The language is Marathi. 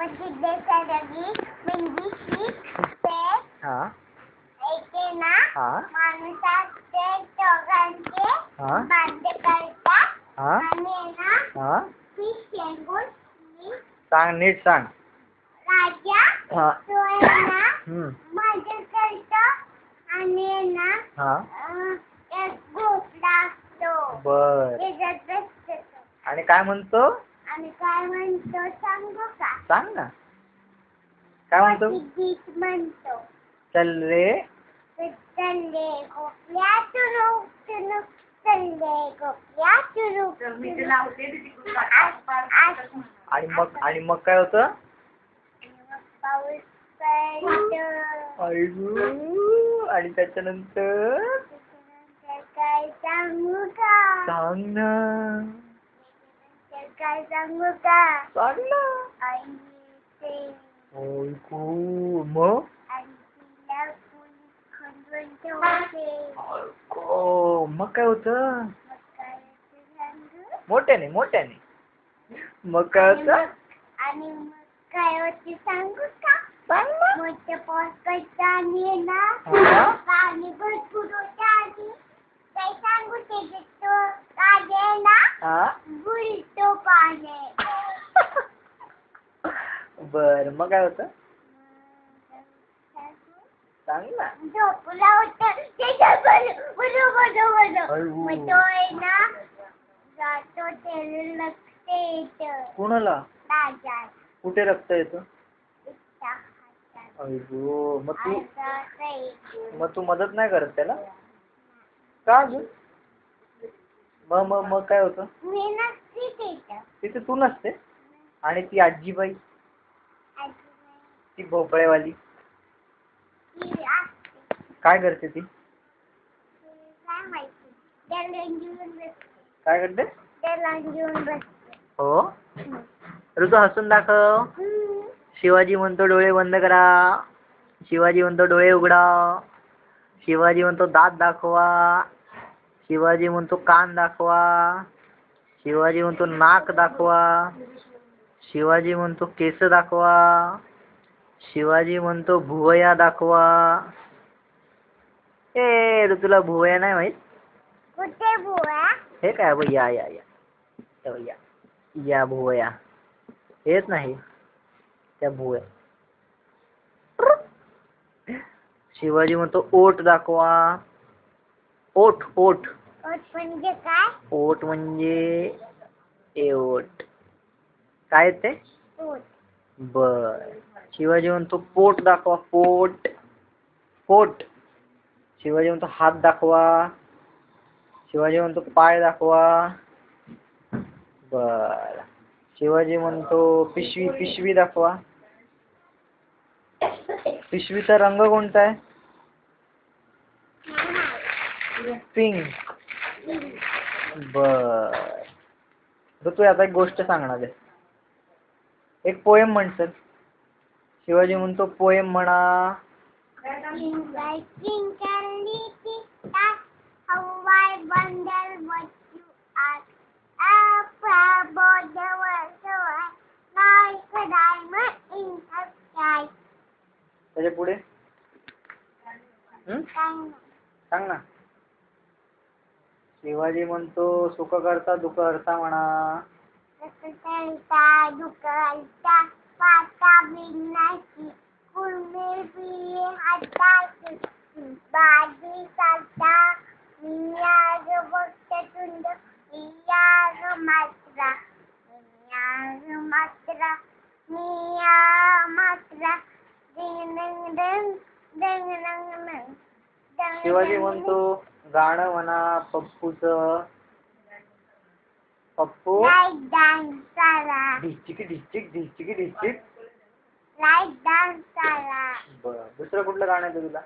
हाँ सांग नीट सांग. राजा हाँ तो है ना हम्म मदत करतो आणि ना हाँ एक गोपला असतो. बर. त्याच्यात बसतो. आणि काय म्हणतो? आणि काय म्हणतो सांगू का? सांग ना. काय म्हणतो? गीत म्हणतो. चल रे चल्ले गोपल्या चुरुक चुरुक चल्ले गोपल्या चुरुक चुरुक. आणि मग काय होतं? पाऊस पडतो. आणि त्याच्यानंतर काय सांगू का? सांग ना. काय सांगू का? सांग ना. आई ते ऐकू मग आणि तिला पोलीस खंडून ठेवते. ऐकू मग काय होतं? मग काय ते सांगू? मोठ्याने मग काय होतं? आणि मग काय होते सांगू का? सांग ना. मोठे पाऊस पडतो आणि ना हा? पाणी भरपूर होतं आणि काय सांगू ते तो काढे ना हा बुडतो पाणी. बर मग काय होतं? सांग ना. झोपला होता बरोबर अयो. मग तो आहे ना जातो त्याला लक्ष येतं. कुणाला? राजा कुठे रक्त येतं? इतका हातात अयो येतो. मग तू मदत नाही करत त्याला का ग? मग काय होतं? मी नसते तिथं. तिथे तू नसते आणि ती आजीबाई ती भोपळेवाली ती असते. काय करते ती? काय माहिती त्याला घेऊन बसते. काय करते? त्याला घेऊन बसते. हो ऋतू हसून दाखव. शिवाजी म्हणतो डोळे बंद करा. शिवाजी म्हणतो डोळे उघडा. शिवाजी म्हणतो दात दाखवा. शिवाजी म्हणतो कान दाखवा. शिवाजी म्हणतो नाक दाखवा. शिवाजी म्हणतो केस दाखवा. शिवाजी म्हणतो भुवया दाखवा. ए ऋतूला भुवया नाही माहित? कुठे बुवा? हे काय बघ या भुवया हेच नाही त्या भुवया. शिवाजी म्हणतो ओठ दाखवा. ओठ ओठ म्हणजे काय? ओठ म्हणजे ओठ काय ते? ओठ. बर. शिवाजी म्हणतो पोट दाखवा. पोट. शिवाजी म्हणतो हात दाखवा. शिवाजी म्हणतो पाय दाखवा. बर. शिवाजी म्हणतो पिशवी दाखवा. पिशवीचा रंग कोणता आहे? पिंक. बर. तू आता एक गोष्ट सांगणार आहे. एक पोएम म्हणतात. शिवाजी म्हणतो पोएम म्हणा. त्याच्या पुढे सांग ना. शिवाजी म्हणतो सुख करता दुःख हरता म्हणा. दुःख हरता पाता बिनाची कुर्मे पिये हाताची बाजी चालता मियाग भक्त तुंड मियाग मात्रा शिवाजी म्हणतो गाणं म्हणा पप्पूचं. पप्पू लाईट डान्स सारा ढिस्चिक. लाईट डान्स सारा. बरं दुसरं कुठलं गाणं आहे तुला?